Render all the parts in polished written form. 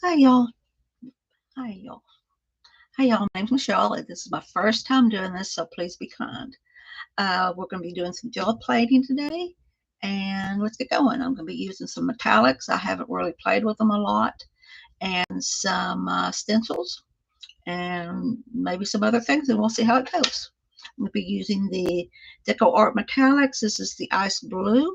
Hi y'all. Hi y'all. Hi y'all. My name's Michelle. This is my first time doing this, so please be kind. We're going to be doing some gel plating today, and let's get going. I'm going to be using some metallics. I haven't really played with them a lot, and some stencils, and maybe some other things, and we'll see how it goes. I'm going to be using the Deco Art Metallics. This is the Ice Blue.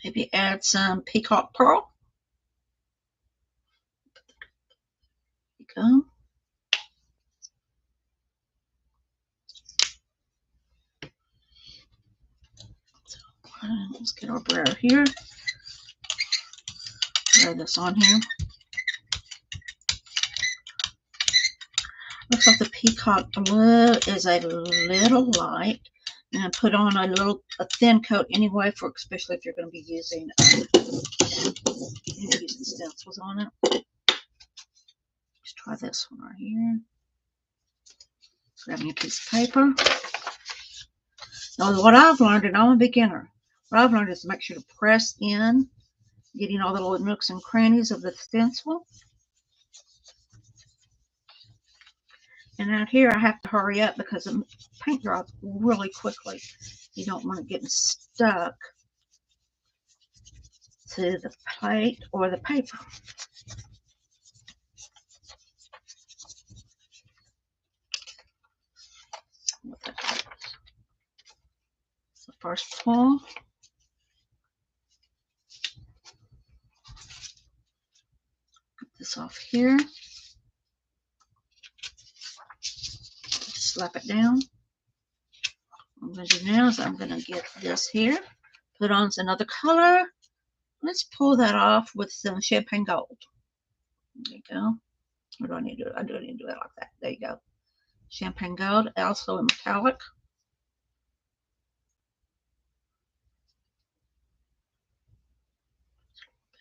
Maybe add some Peacock Pearl. There you go. Let's get our brayer here. Brayer this on here. Looks like the Peacock Blue is a little light. And put on a thin coat anyway, for especially if you're going to be using stencils on it. Let's try this one right here. Grabbing a piece of paper. Now, what I've learned, and I'm a beginner, what I've learned is to make sure to press in, getting all the little nooks and crannies of the stencil. And out here, I have to hurry up because the paint dries really quickly. You don't want it getting stuck to the plate or the paper. The first pull. Get this off here. Slap it down. What I'm going to do now is I'm going to get this here, put on another color. Let's pull that off with some champagne gold. There you go. What do I need to do? I do need to do it like that. There you go. Champagne gold, also in metallic.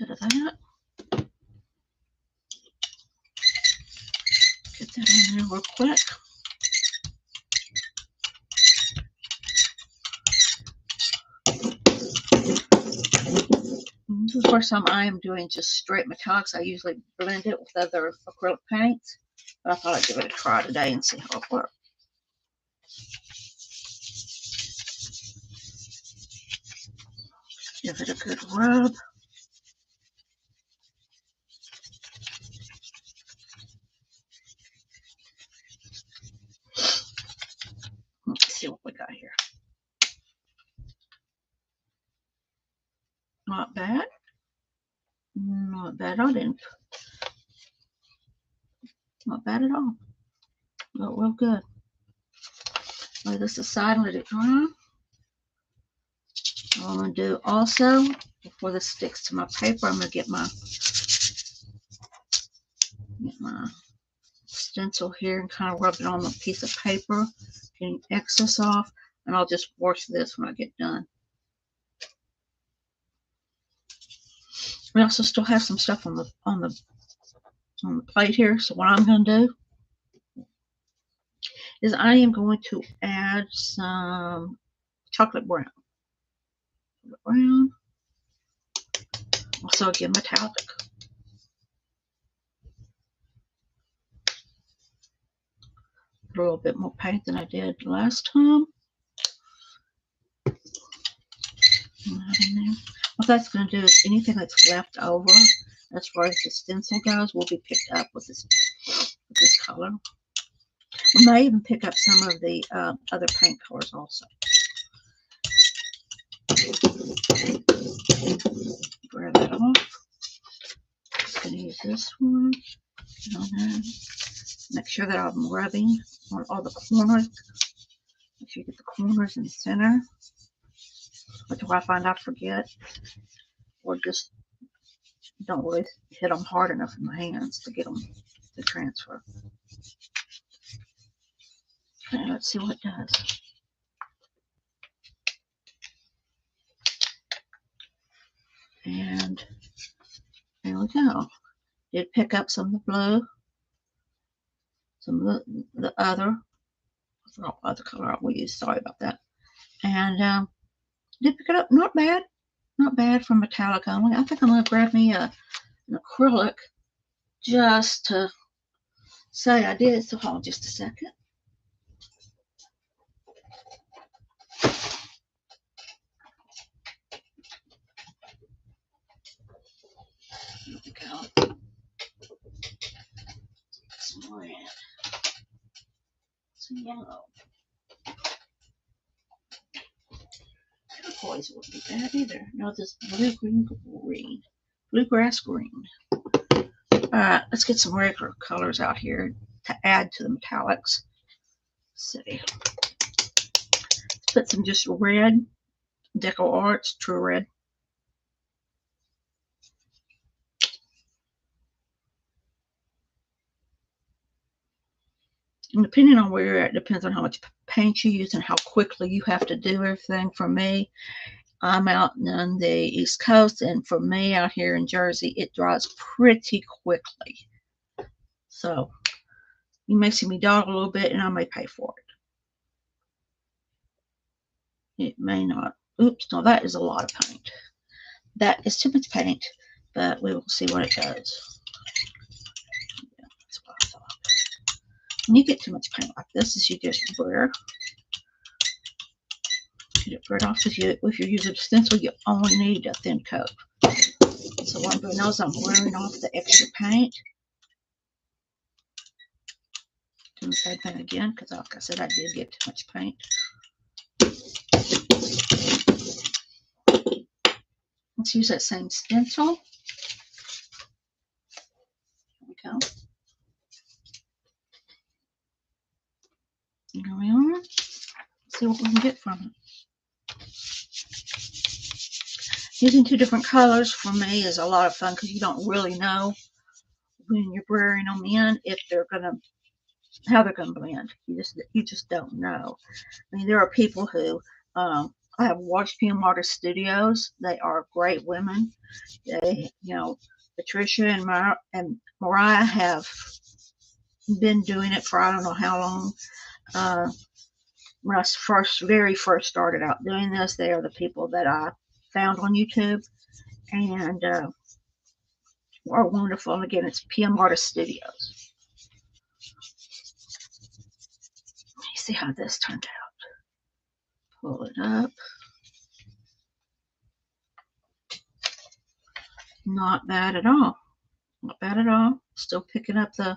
Bit of that. Get that in there real quick. This is the first time I am doing just straight metallics. I usually blend it with other acrylic paints, but I thought I'd give it a try today and see how it works. Give it a good rub. Let's see what we got here. Not bad. Not bad. I didn't. Not bad at all. Look real good. Lay this aside and let it dry. What I'm going to do also, before this sticks to my paper, I'm going to get my stencil here and kind of rub it on the piece of paper, getting excess off, and I'll just wash this when I get done. We also still have some stuff on the plate here, so what I'm going to do is I am going to add some chocolate brown. Also again metallic. A little bit more paint than I did last time. What that's going to do is anything that's left over, as far as the stencil goes, will be picked up with this color. We may even pick up some of the other paint colors also. Grab that off. Just going to use this one. Make sure that I'm rubbing on all the corners. Make sure you get the corners in the center. Until I find I forget, or just don't really hit them hard enough in my hands to get them to transfer. Okay, let's see what it does. And there we go. Did pick up some of the blue, some of the other forgot what other color I will use. Sorry about that. And did pick it up. Not bad. Not bad for metallic only. I think I'm going to grab me an acrylic just to say I did. So hold on just a second. Here we go. Some red. Some yellow. Turquoise wouldn't be bad either. No, this green. Bluegrass green. Alright, let's get some regular colors out here to add to the metallics. Let's see. Let's put some just red. Deco Arts, True Red. And depending on where you're at, depends on how much paint you use and how quickly you have to do everything. For me, I'm out on the East Coast, and for me out here in Jersey, it dries pretty quickly. So you may see me dawdle a little bit, and I may pay for it. It may not. Oops, no, that is a lot of paint. That is too much paint, but we will see what it does. Yeah, that's what I thought. When you get too much paint like this, is you just wear. Get it right off. If you're using a stencil, you only need a thin coat. So what I'm doing now is I'm wearing off the extra paint. Doing the same thing again, because like I said, I did get too much paint. Let's use that same stencil. Here we go. Here we are. Let's see what we can get from it. Using two different colors for me is a lot of fun because you don't really know when you're wearing them in if they're gonna, how they're gonna blend. You just don't know. I mean, there are people who I have watched PM Artist Studios. They are great women. They, Patricia and Mariah have been doing it for I don't know how long. When I very first started out doing this, they are the people that I found on YouTube, and are wonderful. And again, it's PM Artist Studios. Let me see how this turned out. Pull it up. Not bad at all. Not bad at all. Still picking up the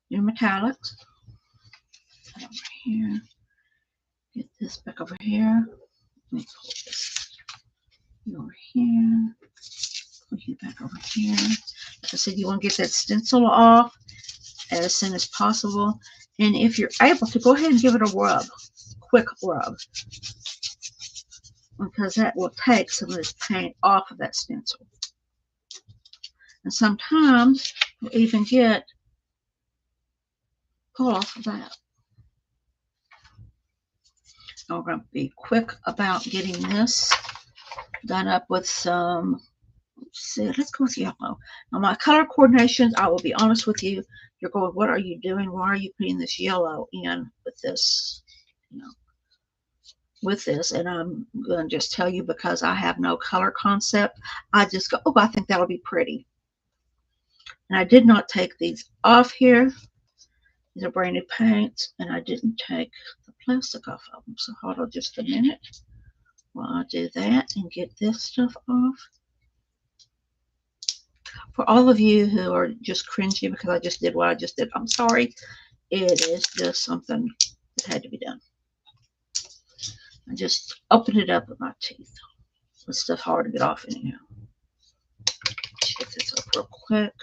new metallics. Over here. Get this back over here. Let me pull this over here. Pull you back over here. Like I said, you want to get that stencil off as soon as possible. And if you're able to, go ahead and give it a rub. Quick rub. Because that will take some of this paint off of that stencil. And sometimes you'll even get pull off of that. So we're going to be quick about getting this done up with some, let's see, let's go with yellow. Now my color coordinations, I will be honest with you, you're going, what are you doing? Why are you putting this yellow in with this, with this? And I'm going to just tell you because I have no color concept. I just go, oh, I think that'll be pretty. And I did not take these off here. These are brand new paints, and I didn't take the plastic off of them. So hold on just a minute while I do that and get this stuff off. For all of you who are just cringing because I just did what I just did, I'm sorry. It is just something that had to be done. I just opened it up with my teeth. This stuff hard to get off anyhow. Check this up real quick.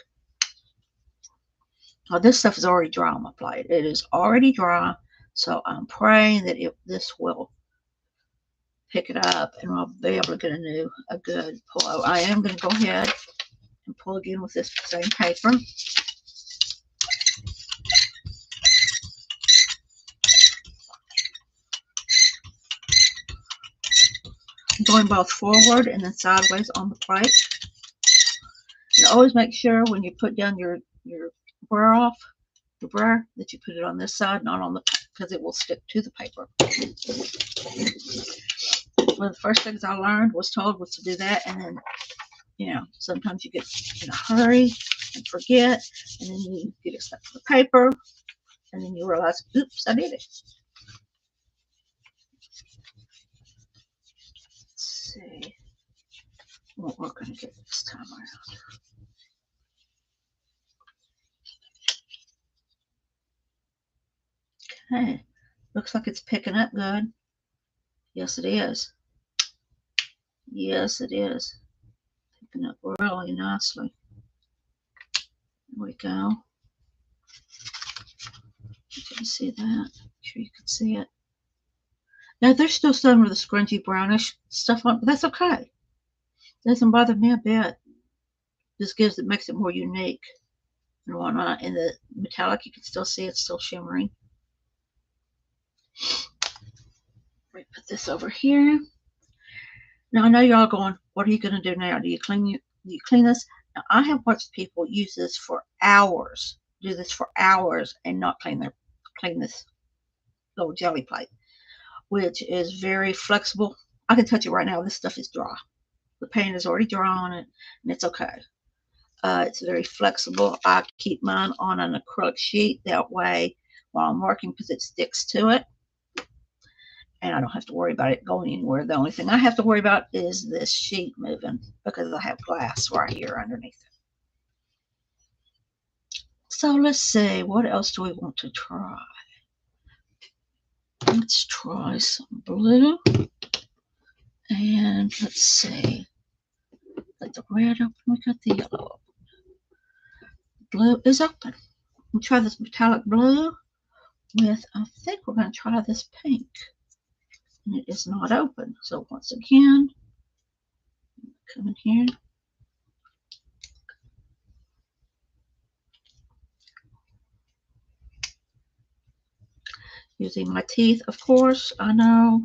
Now this stuff is already dry on my plate. It is already dry, so I'm praying that this will pick it up and I'll be able to get a good pull. I am going to go ahead and pull again with this same paper. Going both forward and then sideways on the plate. And always make sure when you put down your wear off beware that you put it on this side, not on the, because it will stick to the paper. One of the first things I learned was to do that, and then, you know, sometimes you get in a hurry and forget, and then you get it stuck to the paper, and then you realize, oops, I did it. Let's see what we're going to get this time around. Okay, looks like it's picking up good. Yes, it is. Yes, it is. Picking up really nicely. There we go. You can see that. Make sure you can see it. Now, there's still some of the scrunchy brownish stuff on, but that's okay. Doesn't bother me a bit. Just makes it more unique and whatnot. And the metallic, you can still see it's still shimmering. Let me put this over here. Now, I know y'all going, what are you going to do now? Do you clean this? Now, I have watched people use this for hours, do this for hours, and not clean this little jelly plate, which is very flexible. I can touch it right now. This stuff is dry. The paint is already dry on it, and it's okay. It's very flexible. I keep mine on an acrylic sheet. That way, while I'm working, because it sticks to it, and I don't have to worry about it going anywhere. The only thing I have to worry about is this sheet moving, because I have glass right here underneath it. So let's see, what else do we want to try? Let's try some blue. And let's see. Got the red open, we got the yellow open. Blue is open. We'll try this metallic blue with, I think we're going to try this pink. And it is not open. So once again, come in here. Using my teeth, of course. I know.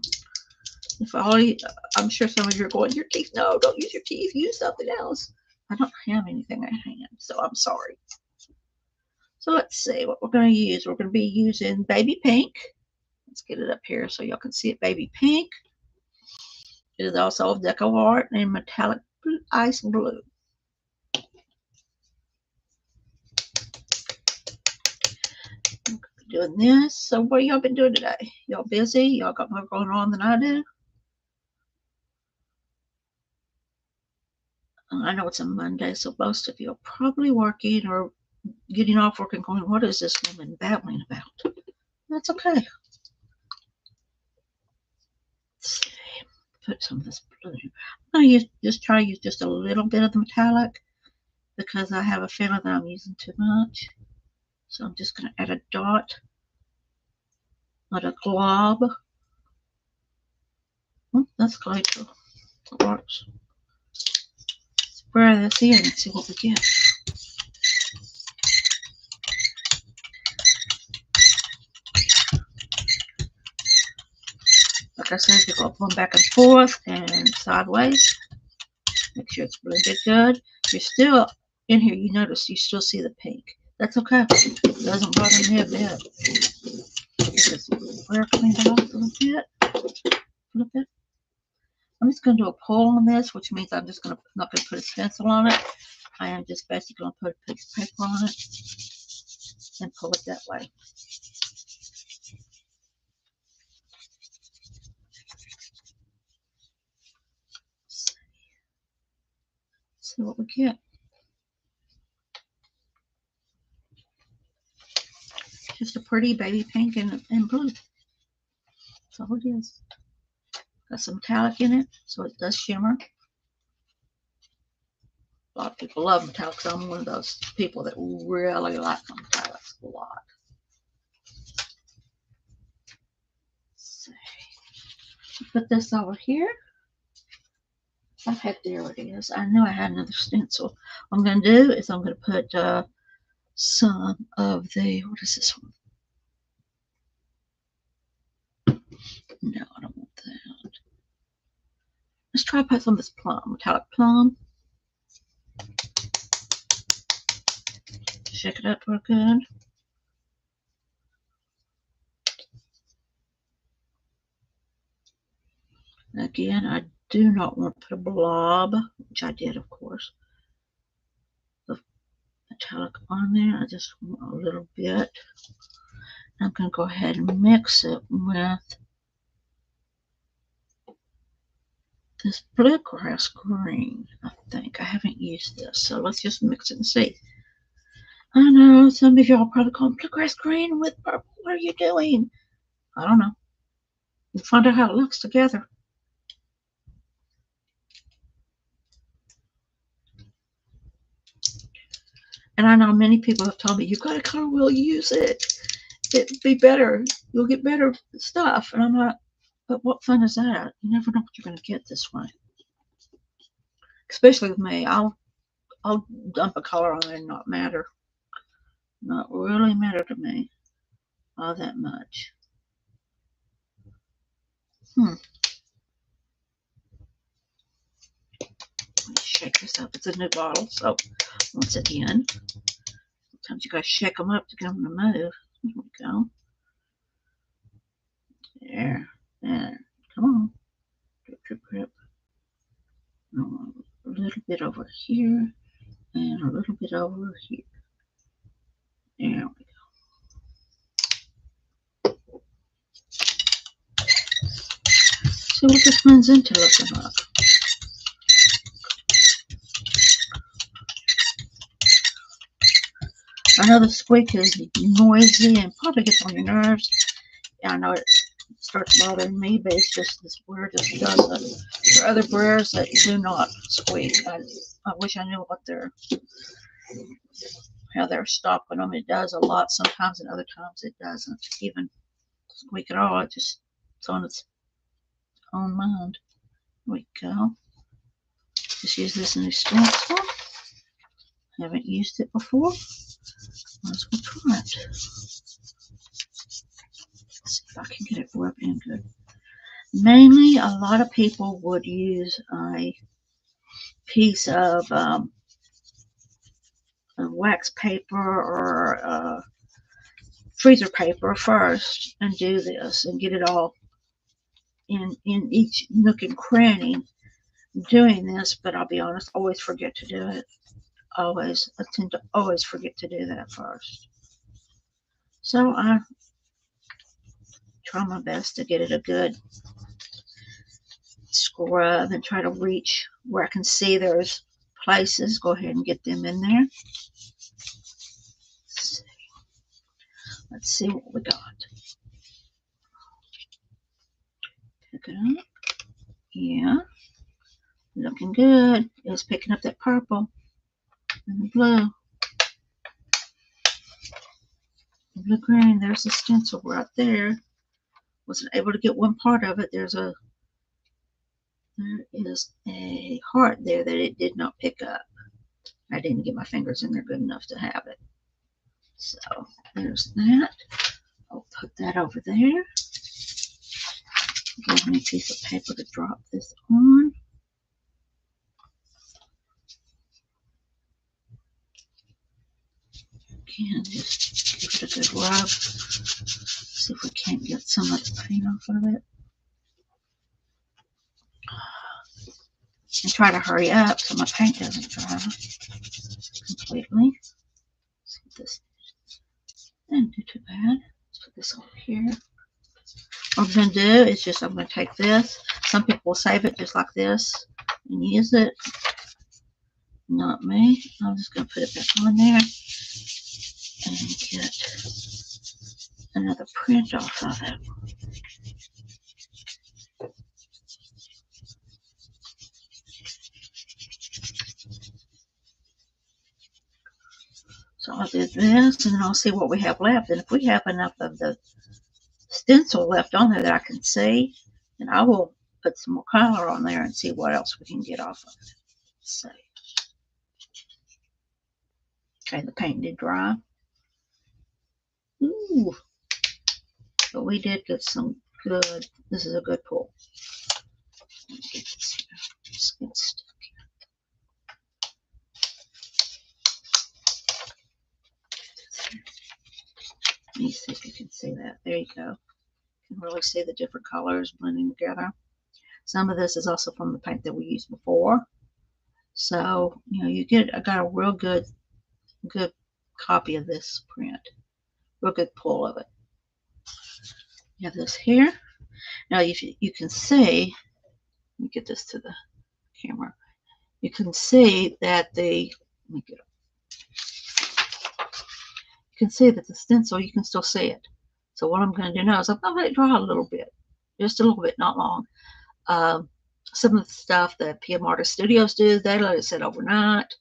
I'm sure some of you are going, your teeth, no, don't use your teeth, use something else. I don't have anything at hand, so I'm sorry. So let's see what we're going to use. We're going to be using baby pink. Let's get it up here so y'all can see it. Baby pink. It is also Deco Art and metallic blue, ice blue. Doing this. So what y'all been doing today? Y'all busy? Y'all got more going on than I do? I know it's a Monday, so most of you are probably working or getting off work and going, what is this woman babbling about? That's okay. Let's see. Put some of this blue. I'm going to just try to use just a little bit of the metallic because I have a feeling that I'm using too much. So I'm just going to add a dot, not a glob. Oh, that's great. It works. Spray this in and see what we get. Like I said, you go one back and forth and sideways. Make sure it's blended good. You're still in here, you notice you still see the pink. That's okay. It doesn't bother me a bit. Just clean it off a little bit. I'm just going to do a pull on this, which means I'm just not going to put a stencil on it. I am just basically going to put a piece of paper on it and pull it that way. See what we get. Just a pretty baby pink and blue. That's all it is. Got some metallic in it, so it does shimmer. A lot of people love metallics. I'm one of those people that really like metallics a lot. Let's see. Put this over here. Oh, heck, there it is. I knew I had another stencil. What I'm going to do is I'm going to put some of the, what is this one? No, I don't want that. Let's try to put some of this plum, metallic plum. Shake it up real good. Again, I do not want to put a blob, which I did, of course, of metallic on there. I just want a little bit. I'm going to go ahead and mix it with this bluegrass green. I think I haven't used this, so let's just mix it and see. I know some of y'all probably call bluegrass green with purple. What are you doing? I don't know. We'll find out how it looks together. And I know many people have told me, you got a color wheel, use it. It'd be better. You'll get better stuff. And I'm like, but what fun is that? You never know what you're going to get this way. Especially with me. I'll dump a color on there and not matter. Not really matter to me all that much. Shake this up. It's a new bottle, so once again, sometimes you gotta shake them up to get them to move. There we go. There. Come on. Drip. A little bit over here and a little bit over here. There we go. See what this blends into looking like. I know the squeak is noisy and probably gets on your nerves. Yeah, I know it starts bothering me, but it's just this brewer just doesn't. There are other brewers that do not squeak. I wish I knew how they're stopping them. It does a lot sometimes, and other times it doesn't even squeak at all. It's on its own mind. There we go. Just use this new stencil. Haven't used it before. Might as well try it. Let's see if I can get it rubbed in good. Mainly, a lot of people would use a piece of wax paper or freezer paper first and do this and get it all in each nook and cranny doing this, but I'll be honest, always forget to do it. I tend to always forget to do that first. So I try my best to get it a good scrub and try to reach where I can see there's places. Go ahead and get them in there. Let's see what we got. Pick it up. Yeah. Looking good. It's picking up that purple and the blue. The blue green. There's the stencil right there. Wasn't able to get one part of it. There is a heart there that it did not pick up. I didn't get my fingers in there good enough to have it. So there's that. I'll put that over there. Give me a piece of paper to drop this on. Again, just give it a good rub. See if we can't get some of the paint off of it. And try to hurry up so my paint doesn't dry completely. Let's get this. Didn't do too bad. Let's put this over here. What I'm going to do is I'm going to take this. Some people will save it just like this and use it. Not me. I'm just going to put it back on there and get another print off of it. So I'll do this and then I'll see what we have left. And if we have enough of the stencil left on there that I can see, then I will put some more color on there and see what else we can get off of it. Let's see. Okay, the paint did dry. Ooh. But we did get some good, this is a good pull. Let me get this here. Just get stuck here. Let me see if you can see that. There you go. You can really see the different colors blending together. Some of this is also from the paint that we used before. So, I got a real good copy of this print. Real good pull of it. You have this here. Now, you can see, let me get this to the camera. You can see that you can see that the stencil, you can still see it. So what I'm going to do now is I'm going to let it dry a little bit, just a little bit, not long. Some of the stuff that PM Artist Studios do, they let it sit overnight.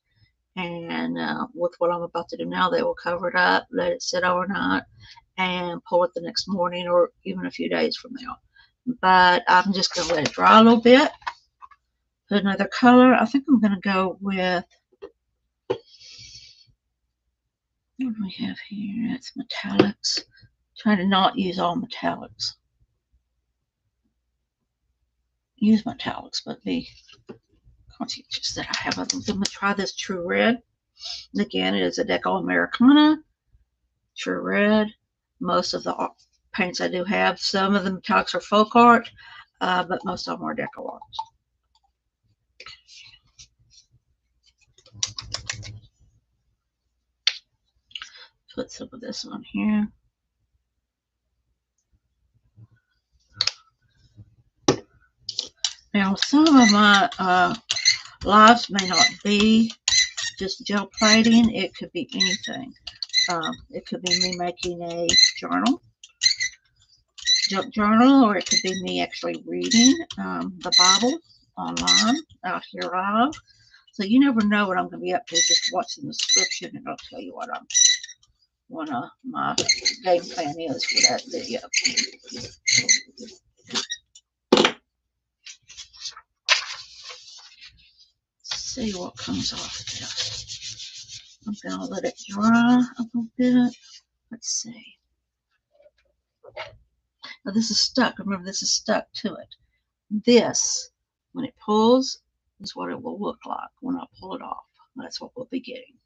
And with what I'm about to do now, they will cover it up, let it sit overnight, and pull it the next morning or even a few days from now. But I'm just going to let it dry a little bit. Put another color. I think I'm going to go with, what do we have here? It's metallics. Try to not use all metallics. Use metallics, but be conscientious that I have other. I'm going to try this True Red. Again, it is a Deco Americana. True Red. Most of the paints I do have, some of the metallics are folk art, but most of them are Deco Arts. Put some of this on here. Now, some of my lives may not be just gel plating. It could be anything. It could be me making a journal, or it could be me actually reading the Bible online out here live. So you never know what I'm going to be up to. Just watch the description and I'll tell you what my game plan is for that video. See what comes off this. I'm going to let it dry a little bit. Let's see. Now this is stuck. Remember, this is stuck to it. This, when it pulls, is what it will look like when I pull it off. That's what we'll be getting.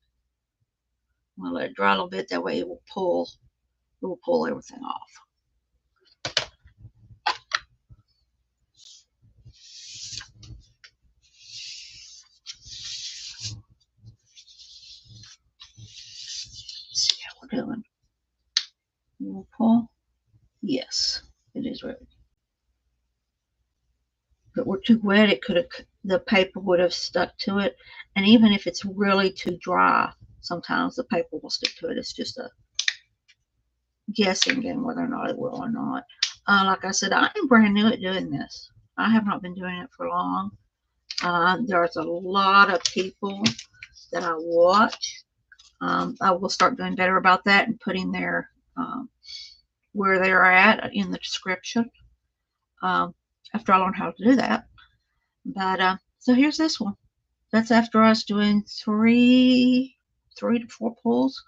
I'm going to let it dry a little bit. That way it will pull everything off. See how we're doing. We'll pull. Yes, it is ready. If it were too wet, the paper would have stuck to it. And even if it's really too dry, sometimes the paper will stick to it. It's just a guessing game whether or not it will or not. Like I said, I am brand new at doing this. I have not been doing it for long. There's a lot of people that I watch. I will start doing better about that and putting their where they're at in the description after I learn how to do that. But so here's this one. That's after us doing three to four pulls.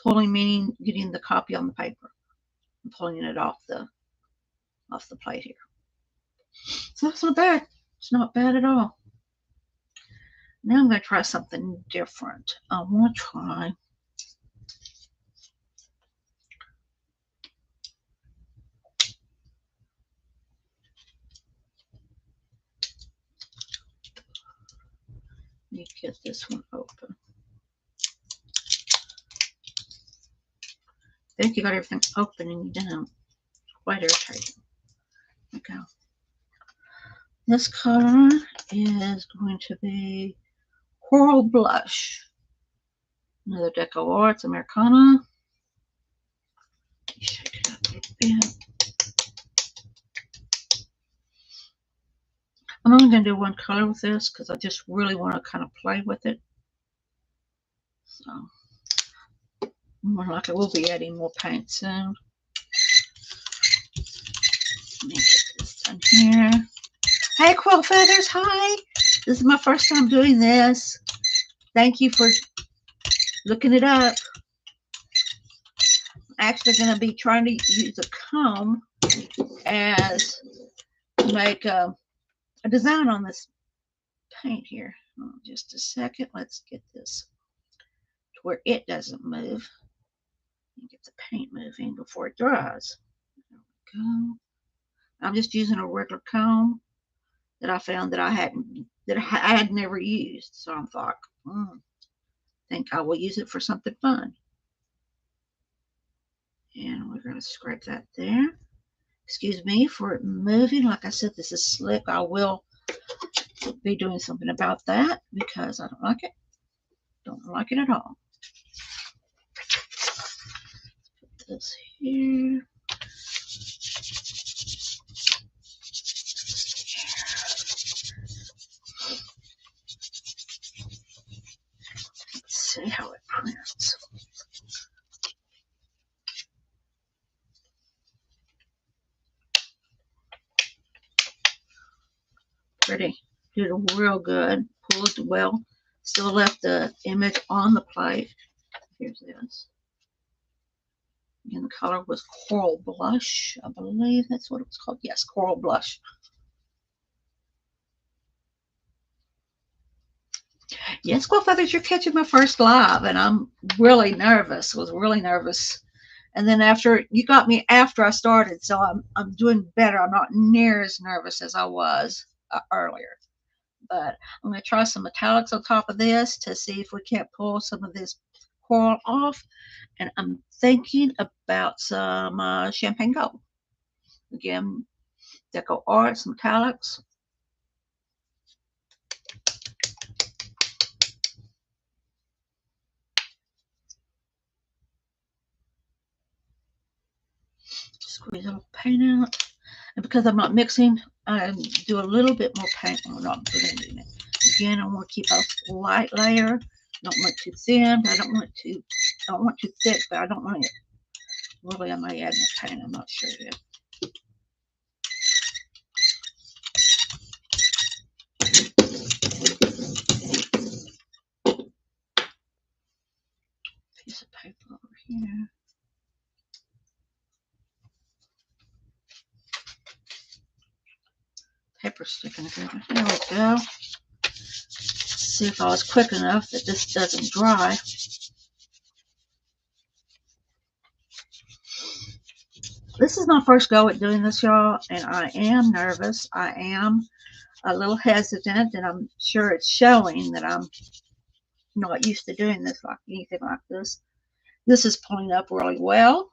Pulling meaning getting the copy on the paper and pulling it off the plate here. So that's not bad. It's not bad at all. Now I'm going to try something different. I want to try let me get this one open. I think you got everything open and you didn't. It's quite irritating. Okay. This color is going to be Coral Blush. Another Deco Arts Americana. Shake it up a little bit. I'm only going to do one color with this because I just really want to kind of play with it. So, more likely we'll be adding more paint soon. Let me get this done here. Hey, Quill Feathers, hi. This is my first time doing this. Thank you for looking it up. I'm actually going to be trying to use a comb as to make a design on this paint here. Just a second. Let's get this to where it doesn't move. And get the paint moving before it dries. There we go. I'm just using a regular comb. that I found that I had never used. So I thought, think I will use it for something fun. And we're going to scrape that there. Excuse me for it moving. Like I said, this is slick. I will be doing something about that because I don't like it. Don't like it at all. Put this here. Let's see how it prints. Pretty. Did real good. Pulled well. Still left the image on the plate. Here's this. And the color was Coral Blush. I believe that's what it was called. Yes, Coral Blush. Yes, Quill Feathers, you're catching my first live, and I'm really nervous. Was really nervous. And then after you got me after I started, so I'm doing better. I'm not near as nervous as I was earlier. But I'm going to try some metallics on top of this to see if we can't pull some of this coral off. And I'm thinking about some champagne gold. Again, Deco Arts metallics. Squeeze a little paint out. And because I'm not mixing, I do a little bit more paint when I'm not blending it. Again, I want to keep a light layer. I don't want it too thin, but I don't want too thick, but I don't want it. Really, I might add more paint. I'm not sure yet. Piece of paper over here. Paper sticking together. There we go. See if I was quick enough that this doesn't dry. This is my first go at doing this, y'all, and I am nervous. I am a little hesitant, and I'm sure it's showing that I'm not used to doing this, like anything like this. This is pulling up really well.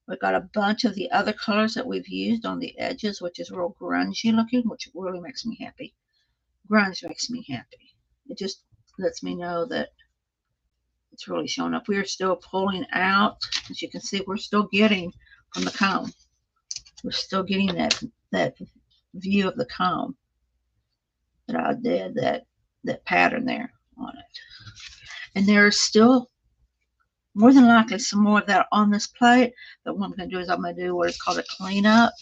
We've got a bunch of the other colors that we've used on the edges, which is real grungy looking, which really makes me happy. Grunge makes me happy. It just lets me know that it's really showing up. We are still pulling out. As you can see, we're still getting from the comb. We're still getting that view of the comb that I did, that pattern there on it. And there's still more than likely some more of that on this plate. But what I'm going to do is I'm going to do what is called a cleanup.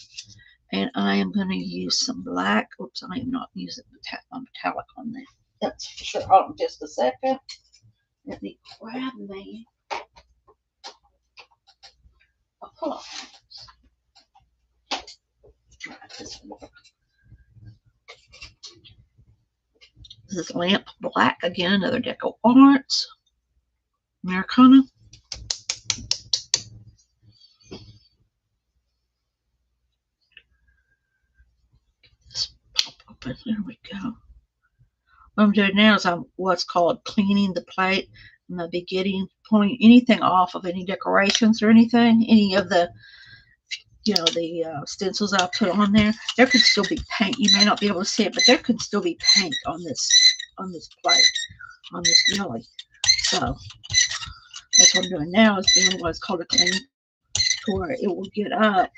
And I am going to use some black. Oops, I am not using metallic on there. That's for sure. Hold on just a second. Let me grab me a pull-up. This is Lamp Black. Again, another Deco Arts. Americana. Just pop open. There we go. What I'm doing now is I'm what's called cleaning the plate. I'm going to be pulling anything off of any decorations or anything, any of the, the stencils I put on there. There could still be paint. You may not be able to see it, but there could still be paint on this plate, on this jelly. So that's what I'm doing now, is doing what's called a clean, to where it will get up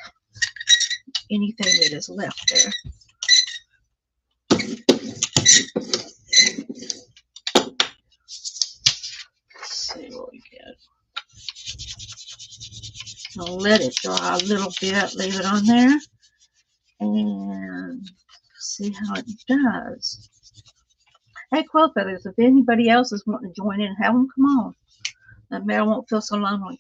anything that is left there. Let's see what we get. I'll let it dry a little bit, leave it on there, and see how it does. Hey, Quill Feathers, if anybody else is wanting to join in, have them come on. That way I won't feel so lonely.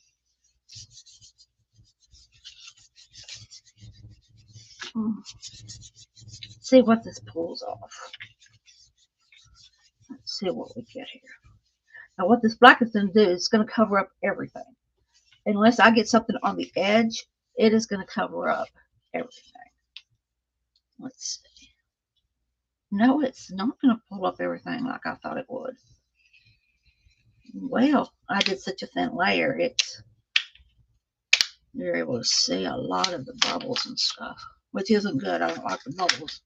See what this pulls off. Let's see what we get here. Now, what this black is going to do is going to cover up everything. Unless I get something on the edge, it is going to cover up everything. Let's see. No, it's not going to pull up everything like I thought it would. Well, I did such a thin layer, you're able to see a lot of the bubbles and stuff, which isn't good. I don't like the bubbles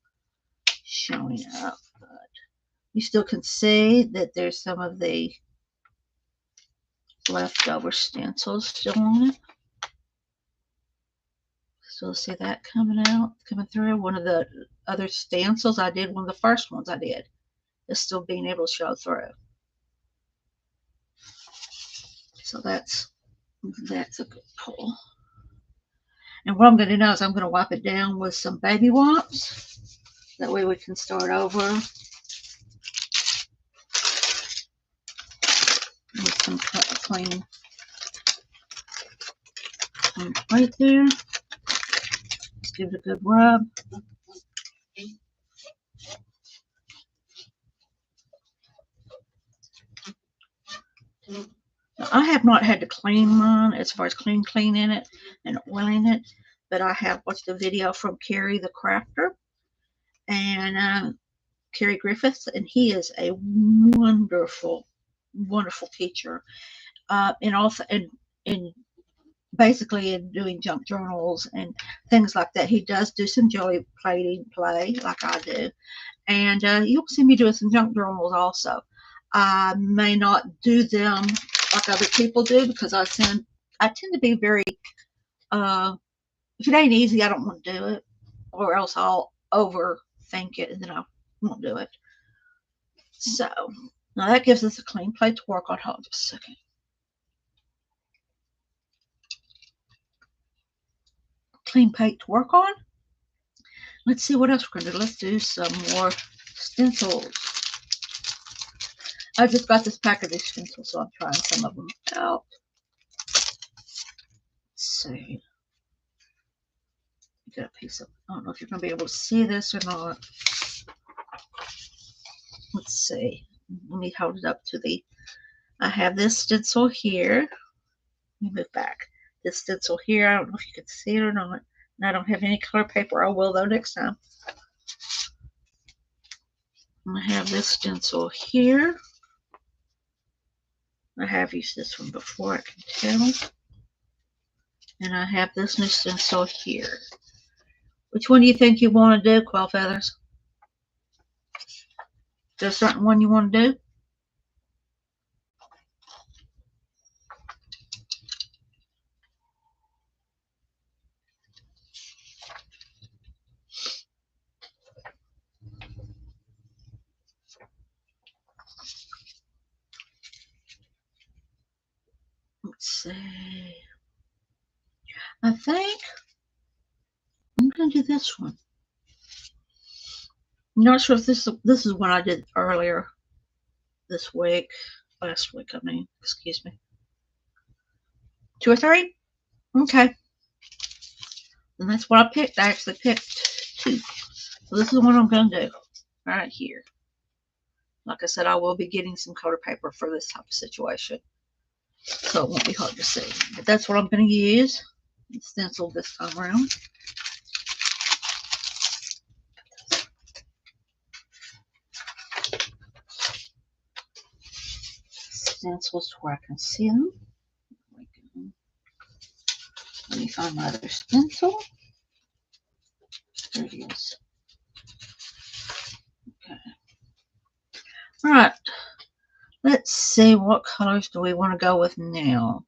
showing up, but you still can see that there's some of the leftover stencils still on it. Still see that coming through. One of the other stencils I did, one of the first ones I did, is still being able to show through. So that's a good pull. And what I'm going to do now is I'm going to wipe it down with some baby wipes. That way we can start over with some clean right there. Let's give it a good rub. Now, I have not had to clean mine as far as cleaning it and oiling it, but I have watched a video from Carrie the Crafter and Carrie Griffiths, and he is a wonderful, wonderful teacher. And also, in basically in doing junk journals and things like that. He does do some jelly plating play like I do, and you'll see me doing some junk journals also. I may not do them like other people do because I tend to be very if it ain't easy, I don't want to do it, or else I'll overthink it and then I won't do it. So now that gives us a clean plate to work on. Hold on just a second. Clean plate to work on. Let's see what else we're going to do. Let's do some more stencils. I just got this pack of these stencils, so I'm trying some of them out. Let's see. Get a piece of, I don't know if you're going to be able to see this or not. Let's see. Let me hold it up to the, I have this stencil here. Let me move back. This stencil here, I don't know if you can see it or not. And I don't have any color paper. I will though next time. I have this stencil here. I have used this one before, I can tell. And I have this new stencil here. Which one do you think you want to do, Quill Feathers? Is there a certain one you want to do? Let's see. I think I'm going to do this one. I'm not sure if this is one I did earlier this week. Last week, I mean. Excuse me. 2 or 3? Okay. And that's what I picked. I actually picked 2. So this is what I'm going to do right here. Like I said, I will be getting some color paper for this type of situation. So it won't be hard to see. But that's what I'm going to use. Stencil this time around. Stencils to where I can see them. Let me find my other stencil. There it is. Okay. All right. Let's see, what colors do we want to go with now?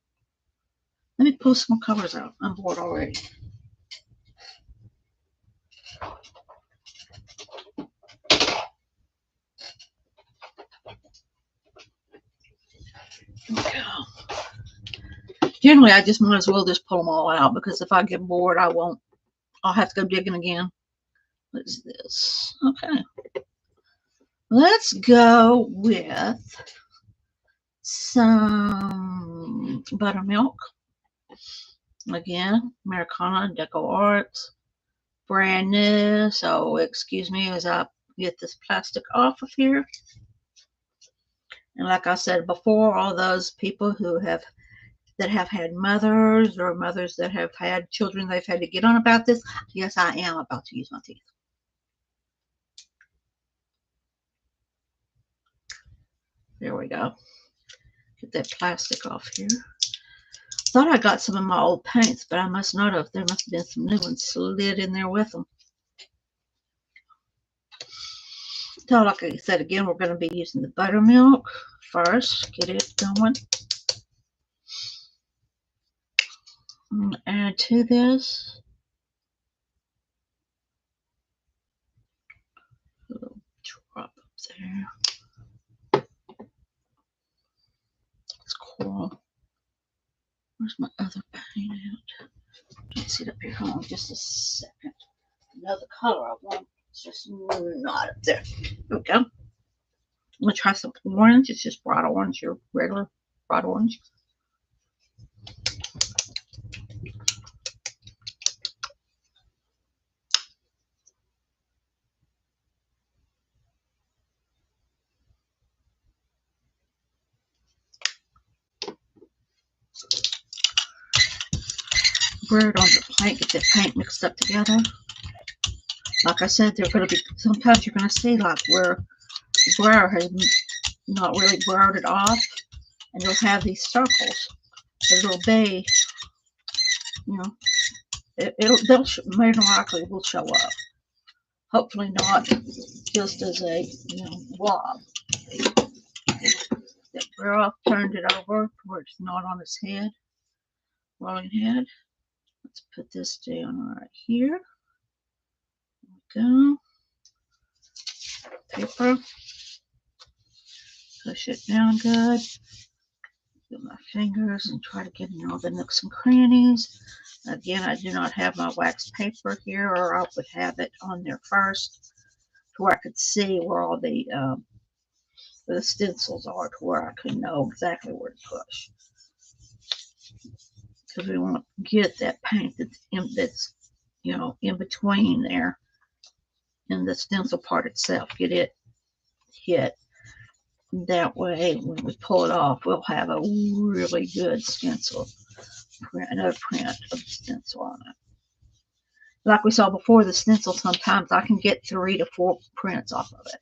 Let me pull some colors out. I'm bored already. Okay. Generally, I just might as well just pull them all out because if I get bored, I'll have to go digging again. What is this? Okay. Let's go with some buttermilk. Again, Americana Deco Arts. Brand new, so excuse me as I get this plastic off of here. And like I said before, all those people who have had mothers or mothers that have had children they've had to get on about this, yes, I am about to use my teeth. There we go. Get that plastic off here. Thought I got some of my old paints, but I must not have. There must have been some new ones slid in there with them. So like I said again, we're going to be using the buttermilk first. Get it going. And add to this a little drop up there. It's cool. Where's my other paint at? Can't see it up here. Hold on just a second. Another color I want. It's just not up there. There we go. I'm going to try some orange. It's just bright orange, your regular bright orange. Spread it on the paint, get that paint mixed up together. Like I said, they're going to be, sometimes you're going to see like where the brow has not really browed it off, and you'll have these circles. It'll be, you know, they'll more than likely will show up. Hopefully not just as a, blob. That brow, turned it over where it's not on its head, rolling head. Let's put this down right here. There we go. Paper. Push it down good. Get my fingers and try to get in all the nooks and crannies. Again, I do not have my wax paper here, or I would have it on there first to where I could see where all the stencils are, to where I could know exactly where to push. Because we want to get that paint that's in between there in the stencil part itself. Get it hit. That way, when we pull it off, we'll have a really good stencil print, another print of the stencil on it. Like we saw before, the stencil, sometimes I can get 3 to 4 prints off of it.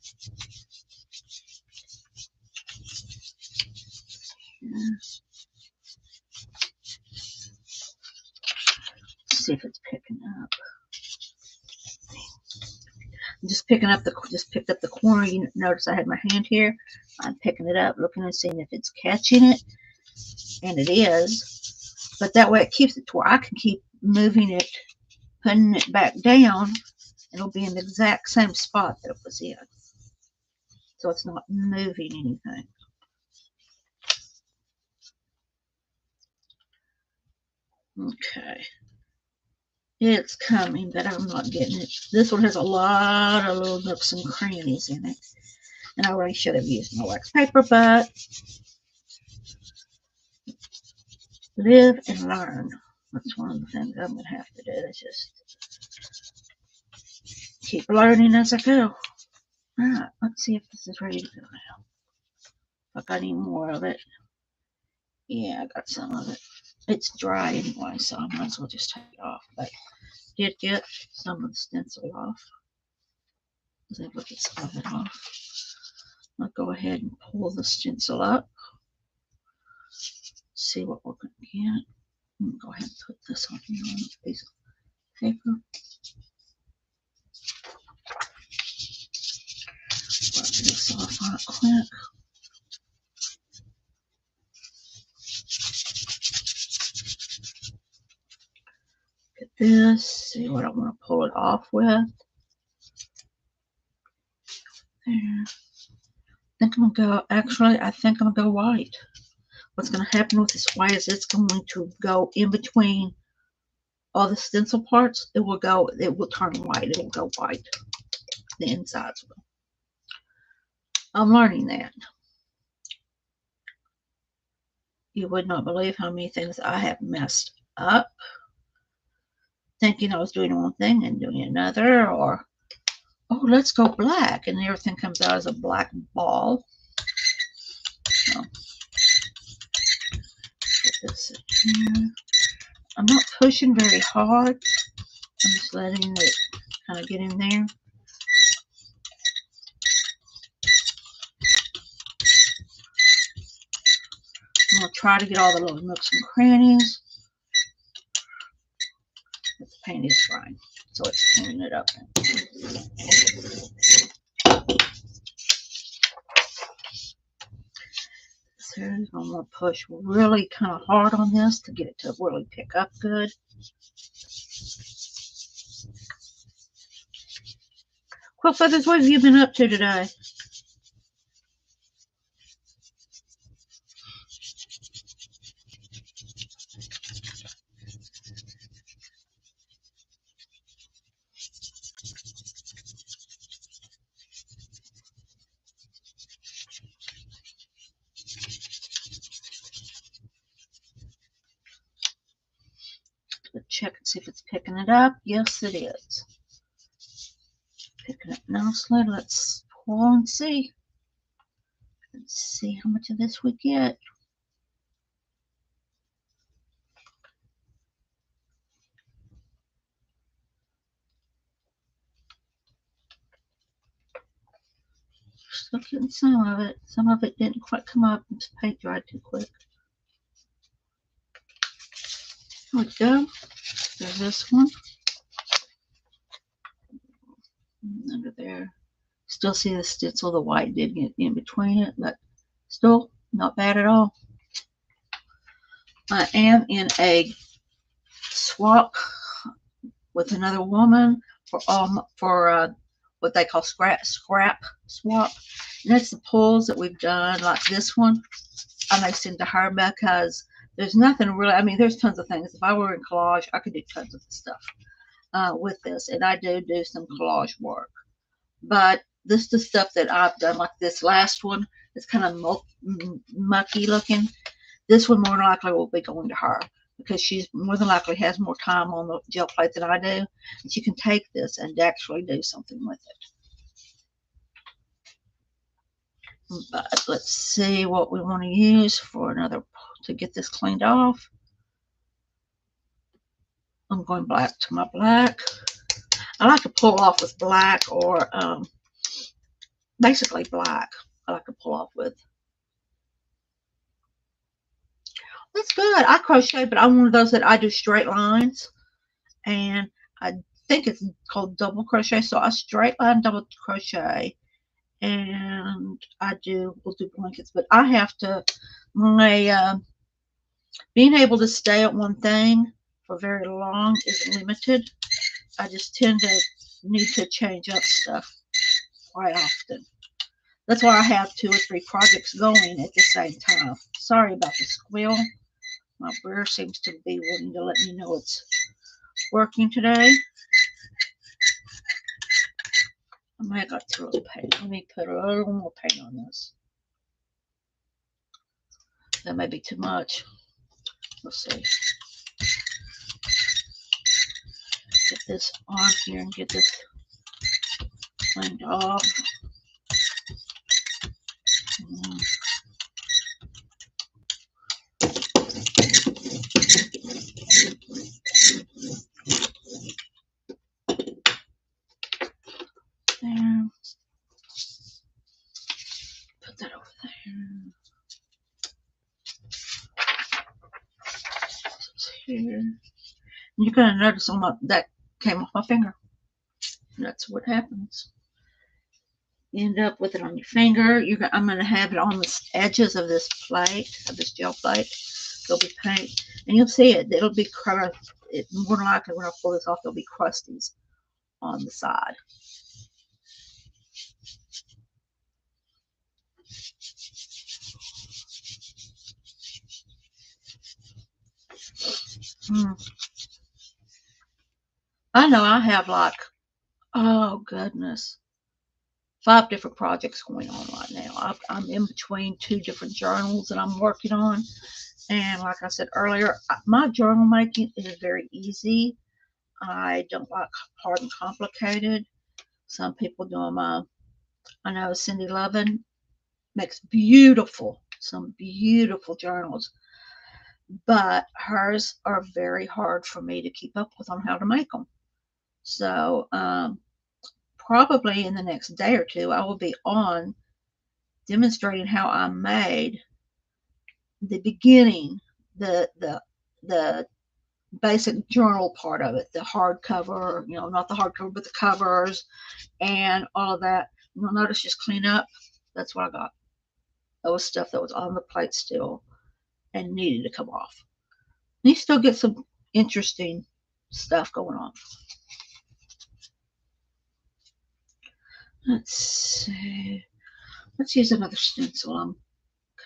Let's see if it's picking up. I'm just picked up the corner. You notice I had my hand here. I'm picking it up, looking and seeing if it's catching it, and it is. But that way it keeps it to where I can keep moving it, putting it back down, and it'll be in the exact same spot that it was in. So it's not moving anything. Okay. It's coming, but I'm not getting it. This one has a lot of little nooks and crannies in it. And I already should have used my wax paper, but live and learn. That's one of the things I'm going to have to do. Is just keep learning as I go. Alright, let's see if this is ready to go now. If I got any more of it. Yeah, I got some of it. It's dry anyway, so I might as well just take it off. But did get some of the stencil off. I was able to get some of it off. I'll go ahead and pull the stencil up. See what we're going to get. I'm going to go ahead and put this on here on a piece of paper. Rub this off on it quick. Get this. See what I want to pull it off with. There. I think I'm going to go, actually, I think I'm going to go white. What's going to happen with this white is it's going to go in between all the stencil parts. It will turn white. It will go white. The insides will. I'm learning that. You would not believe how many things I have messed up. Thinking I was doing one thing and doing another, or, oh, let's go black, and everything comes out as a black ball. So, get this in here. I'm not pushing very hard. I'm just letting it kind of get in there. I'm going to try to get all the little nooks and crannies. The paint is drying, so it's cleaning it up. So I'm going to push really kind of hard on this to get it to really pick up good. Quill Feathers, what have you been up to today? Let's check and see if it's picking it up. Yes, it is. Picking it nicely. Let's pull and see. Let's see how much of this we get. Still getting some of it. Some of it didn't quite come up. The paint dried too quick. There we go. There's this one. And under there. Still see the stencil. The white did get in between it, but still not bad at all. I am in a swap with another woman for what they call scrap swap. And that's the pulls that we've done, like this one. I may send to her because there's nothing really. I mean, there's tons of things. If I were in collage, I could do tons of stuff with this, and I do some collage work. But this is the stuff that I've done, like this last one. It's kind of mucky looking. This one more than likely will be going to her because she's more than likely has more time on the gel plate than I do. And she can take this and actually do something with it. But let's see what we want to use for another to get this cleaned off. I'm going black to my black. I like to pull off with black or basically black. I like to pull off with. That's good. I crochet, but I'm one of those that I do straight lines. And I think it's called double crochet. So I straight line double crochet. And we'll do blankets. But I have to, being able to stay at one thing for very long is limited. I just tend to need to change up stuff quite often. That's why I have 2 or 3 projects going at the same time. Sorry about the squeal. My brayer seems to be wanting to let me know it's working today. I might have got too little paint. Let me put a little more paint on this. That may be too much. We'll see. Get this on here and get this cleaned off. There. Put that over there. It's here. You're gonna notice that came off my finger. That's what happens. You end up with it on your finger. I'm gonna have it on the edges of this plate, of this gel plate. There'll be paint, and you'll see it. It'll be crusty. More than likely, when I pull this off, there'll be crusties on the side. I know I have like, oh goodness, 5 different projects going on right now. I'm in between 2 different journals that I'm working on. And like I said earlier, my journal making is very easy. I don't like hard and complicated. Some people do them. I know Cindy Lovin makes some beautiful journals. But hers are very hard for me to keep up with on how to make them. So probably in the next day or 2, I will be on demonstrating how I made the beginning, the basic journal part of it, the hardcover, not the hardcover, but the covers and all of that. You'll notice just clean up. That's what I got. That was stuff that was on the plate still and needed to come off. And you still get some interesting stuff going on. Let's see. Let's use another stencil. I'm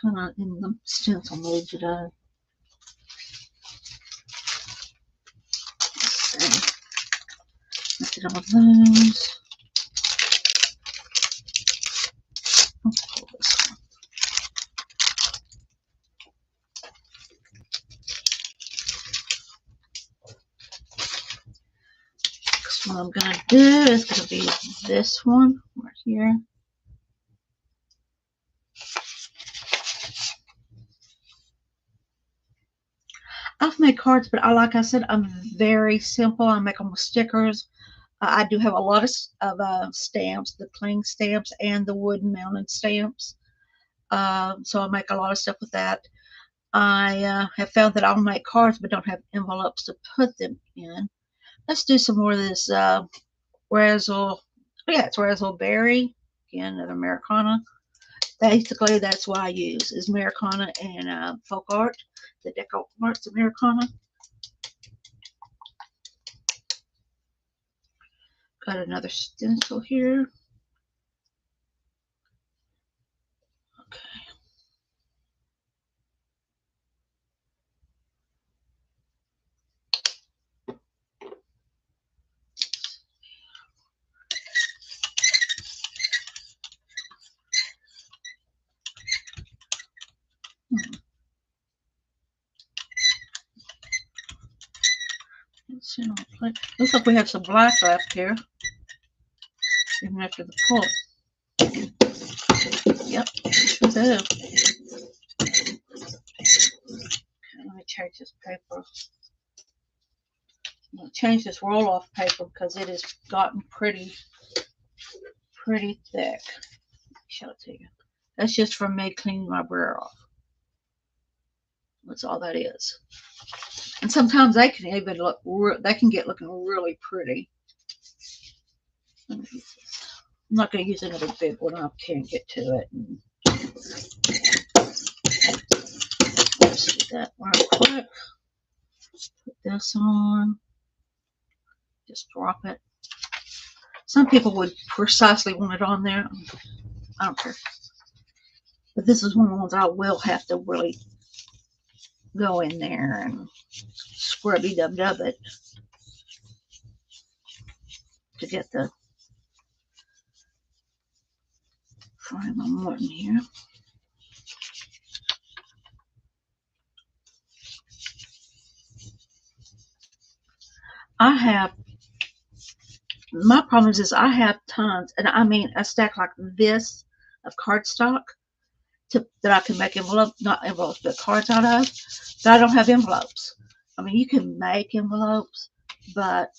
kind of in the stencil mood today. Let's get all of those. Let's pull this one. Next one I'm going to do is going to be this one right here. I've made cards, but like I said, I'm very simple. I make them with stickers. I do have a lot of stamps, the cling stamps and the wooden mounted stamps. So I make a lot of stuff with that. I have found that I'll make cards, but don't have envelopes to put them in. Let's do some more of this Razzle. Yeah, it's Razzleberry. Again, another Americana. Basically, that's what I use is Americana and Folk Art. The Deco Arts Americana. Got another stencil here. Okay. Let's see. Looks like we have some black left here. Even after the pull. Yep, we do. Okay, let me change this paper. I'm going to change this roll-off paper because it has gotten pretty thick. Show it to you. That's just from me cleaning my brayer off. That's all that is. And sometimes they can even look, they can get looking really pretty. Let me use this. I'm not going to use another big one. I can't get to it. Let's do that real quick. Put this on. Just drop it. Some people would precisely want it on there. I don't care. But this is one of the ones I will have to really go in there and scrubby-dub it to get the frame I'm wanting here. My problem is I have tons, and I mean a stack like this of cardstock that I can make not envelopes, but cards out of, but I don't have envelopes. I mean, you can make envelopes, but,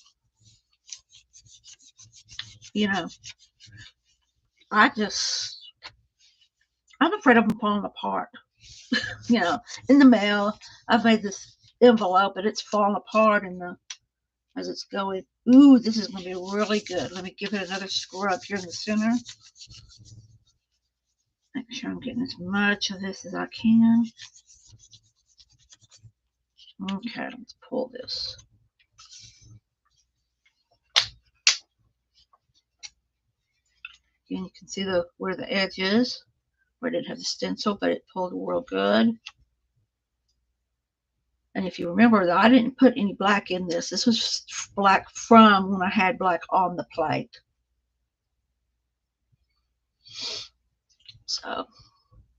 I'm afraid of them falling apart. In the mail, I've made this envelope, and it's falling apart as it's going. Ooh, this is going to be really good. Let me give it another scrub here in the center. Make sure I'm getting as much of this as I can. Okay, let's pull this. Again, you can see where the edge is, where I didn't have the stencil, but it pulled real good. And if you remember, I didn't put any black in this. This was black from when I had black on the plate. So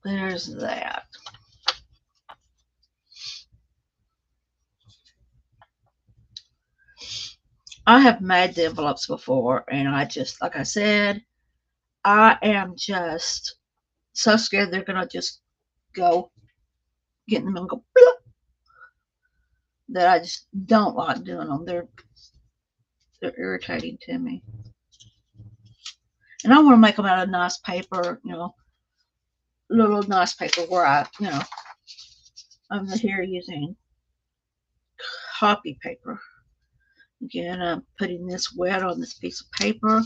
there's that. I have made the envelopes before, and I just, like I said, I am just so scared they're going to just go, get in the middle and go, bloop, that I just don't like doing them. They're irritating to me. And I want to make them out of nice paper, little nice paper where I, I'm here using copy paper. Again, I'm putting this wet on this piece of paper,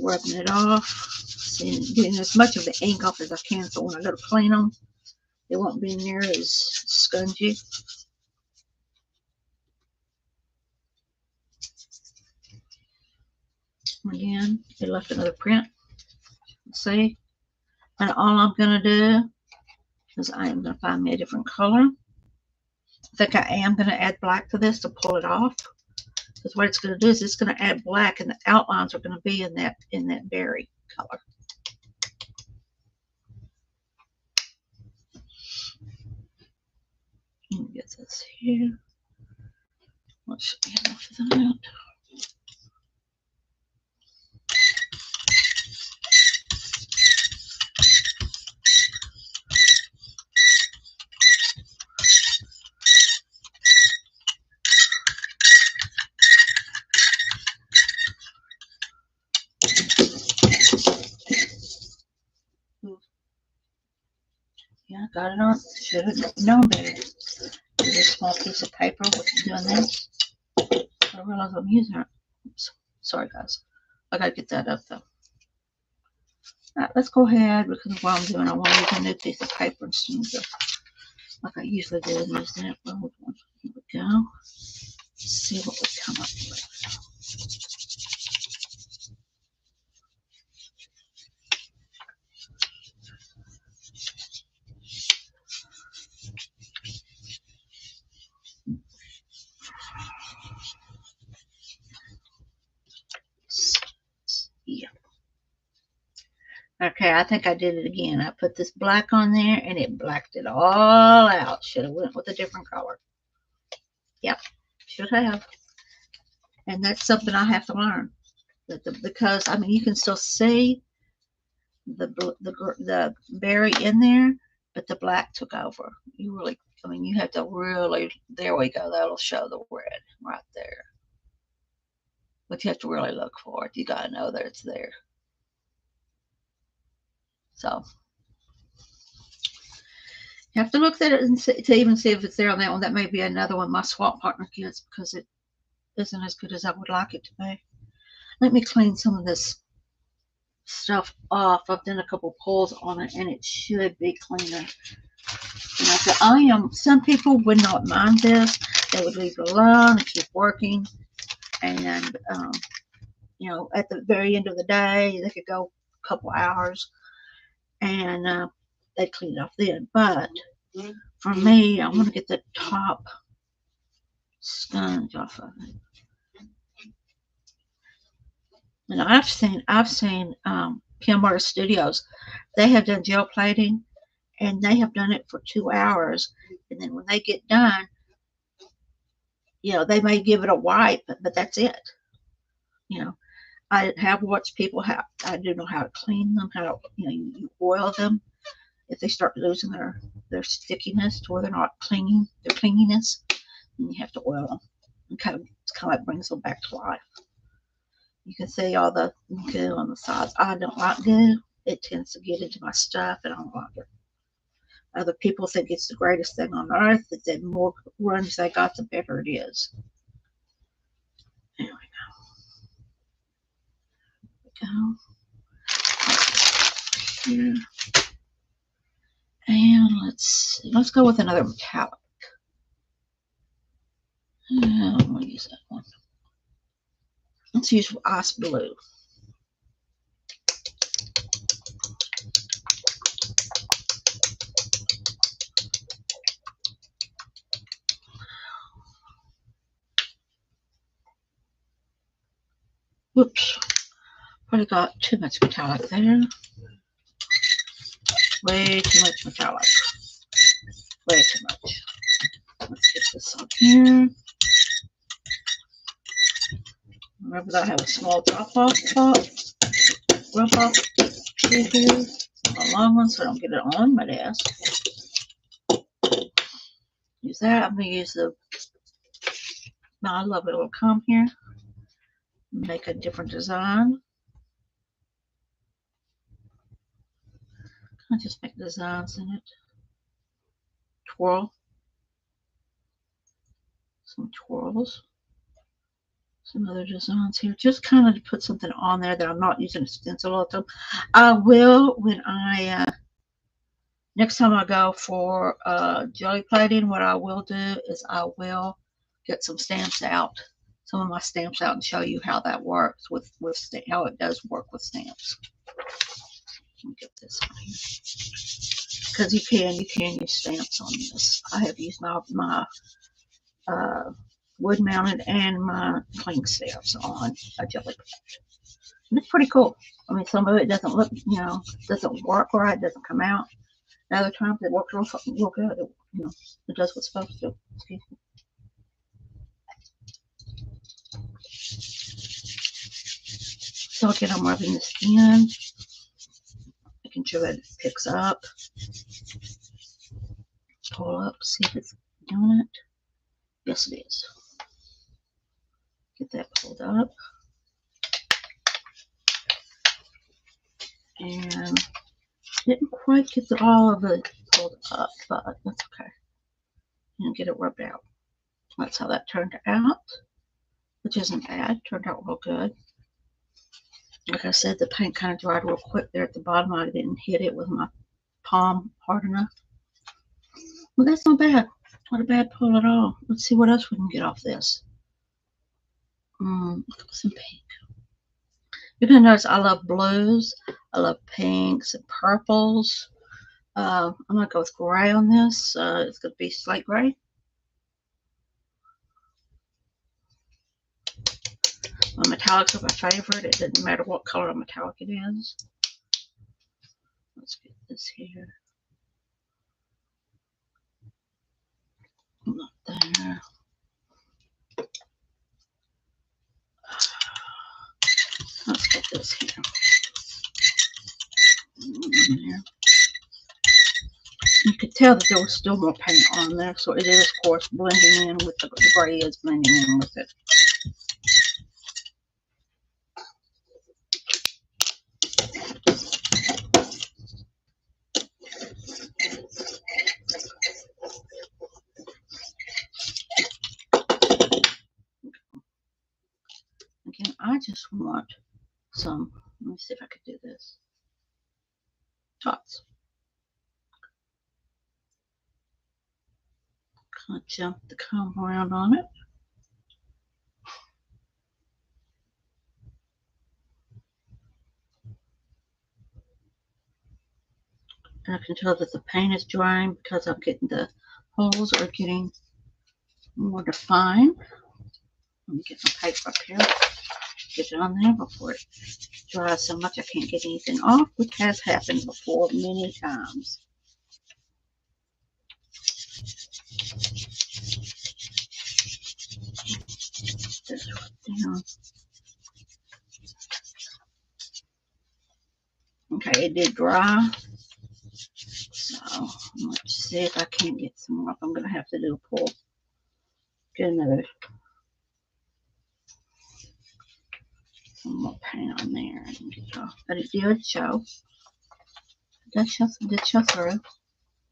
rubbing it off, getting as much of the ink off as I can so when I go to clean them, it won't be near as spongy. Again, it left another print. See? And all I'm going to do is I am going to find me a different color. I think I am going to add black to this to pull it off. Because what it's going to do is it's going to add black, and the outlines are going to be in that berry color. Let me get this here. What should be enough of that? Yeah, got it on. Should have known better. Use a small piece of paper with doing this. I realize I'm using it. Oops. Sorry, guys. I gotta get that up though. Alright, let's go ahead because of what I'm doing. I want to use a new piece of paper instead of like I usually do and use that old one. Here we go. Let's see what we come up with. Yeah. Okay, I think I did it again. I put this black on there and it blacked it all out. Should have went with a different color. Yep, should have. And that's something I have to learn. Because I mean, you can still see the berry in there, but the black took over. You really, I mean, you have to really. There we go. That'll show the red right there. But you have to really look for it. You gotta know that it's there. So you have to look at it and see, to even see if it's there on that one. That may be another one my swap partner gets because it isn't as good as I would like it to be. Let me clean some of this stuff off. I've done a couple pulls on it and it should be cleaner. And some people would not mind this. They would leave it alone and keep working. And, you know, at the very end of the day, they could go a couple hours and they'd clean it off then. But for me, I want to get the top sponge off of it. And I've seen PM Artist Studios. They have done gel plating, and they have done it for 2 hours. And then when they get done, you know, they may give it a wipe, but that's it. You know, I have watched people I do know how to clean them, how to, you know, you oil them if they start losing their stickiness to where they're not clinging, their clinginess, and you have to oil them. And it's kind of like brings them back to life. You can see all the goo on the sides. I don't like goo. It tends to get into my stuff, and I don't like it. Other people think it's the greatest thing on earth. That the more runs they got, the better it is. There we go. Here. And let's go with another metallic. I'm going to use that one. Let's use ice blue. Whoops. Probably got too much metallic there. Way too much metallic. Way too much. Let's get this on here. Remember that I have a small drop-off here. A long one so I don't get it on my desk. Use that. I'm going to use my lovely little comb here. Make a different design. I just make designs in it. twirl, some twirls, some other designs here. Just kind of to put something on there that I'm not using a stencil all the time. I will when I next time I go for jelly plating. What I will do is I will get some stamps out, some of my stamps out, and show you how that works with how it does work with stamps. Let me get this one here, because you can use stamps on this. I have used my wood mounted and my cling stamps on a jelly plate. And it's pretty cool. I mean, some of it doesn't look, doesn't work right, doesn't come out. And other times it works real good. It does what's supposed to. Excuse me. So again, I'm rubbing this in, making sure that it picks up. Pull up, see if it's doing it. Yes, it is. Get that pulled up. And didn't quite get all of it pulled up, but that's okay. And get it rubbed out. That's how that turned out, which isn't bad. Turned out real good. Like I said, the paint kind of dried real quick there at the bottom. I didn't hit it with my palm hard enough. Well, that's not bad. Not a bad pull at all. Let's see what else we can get off this. Some pink. You're going to notice I love blues. I love pinks and purples. I'm going to go with gray on this. It's going to be slate gray. My metallics are my favorite. It doesn't matter what color of metallic it is. Let's get this here. Not there. Let's get this here. You could tell that there was still more paint on there, so it is, of course, blending in with the gray is blending in with it. Again, I just want some, let me see if I could do this, dots. Kind of jump the comb around on it. And I can tell that the paint is drying because I'm getting the holes are getting more defined. Let me get my paper up here. Get it on there before it dries so much I can't get anything off, which has happened before many times. This down. Okay, it did dry. So let's see if I can't get some more. I'm going to have to do a pull. Get another some more paint on there. But it did show. It did show through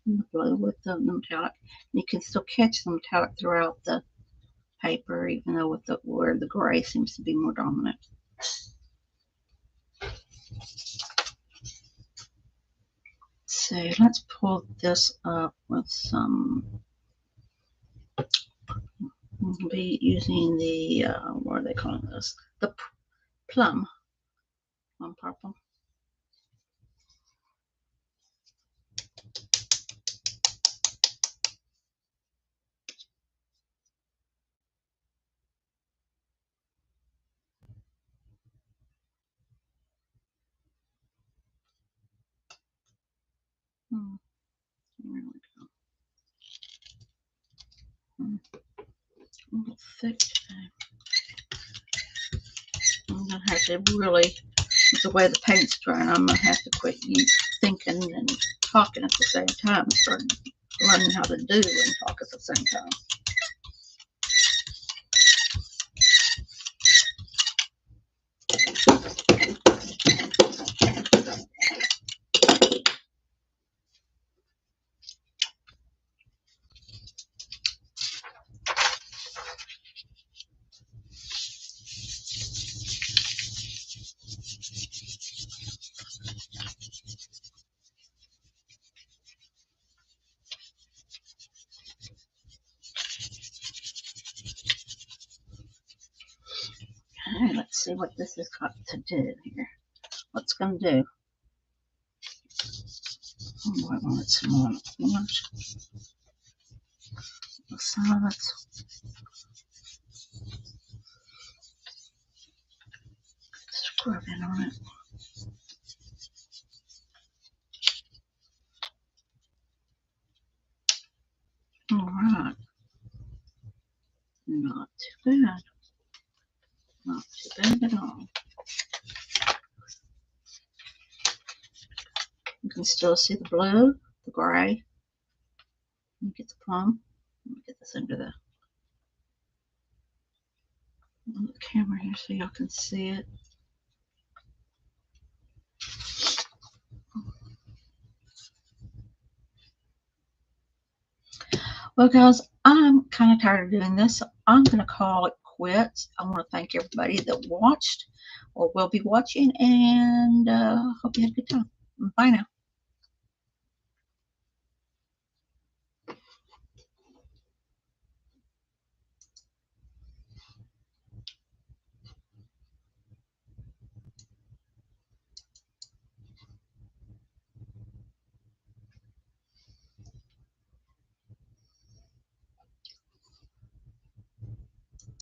in the blue with the metallic. You can still catch the metallic throughout the paper, even though with where the gray seems to be more dominant. So let's pull this up with some. We'll be using the what are they calling this? The plum purple. There we go. A little thick. I'm gonna have to really, with the way the paint's drying, I'm gonna have to quit thinking and talking at the same time and start learning how to do and talk at the same time. Okay, let's see what this has got to do here. What's going to do? Oh, I wanted some more orange. So let's scrub in on it. All right. Not too bad. Not too bad at all. You can still see the blue, the gray. Let me get the plum. Let me get this under the camera here so y'all can see it. Well, guys, I'm kind of tired of doing this. So I'm going to call it quits. I want to thank everybody that watched or will be watching, and hope you had a good time. Bye now.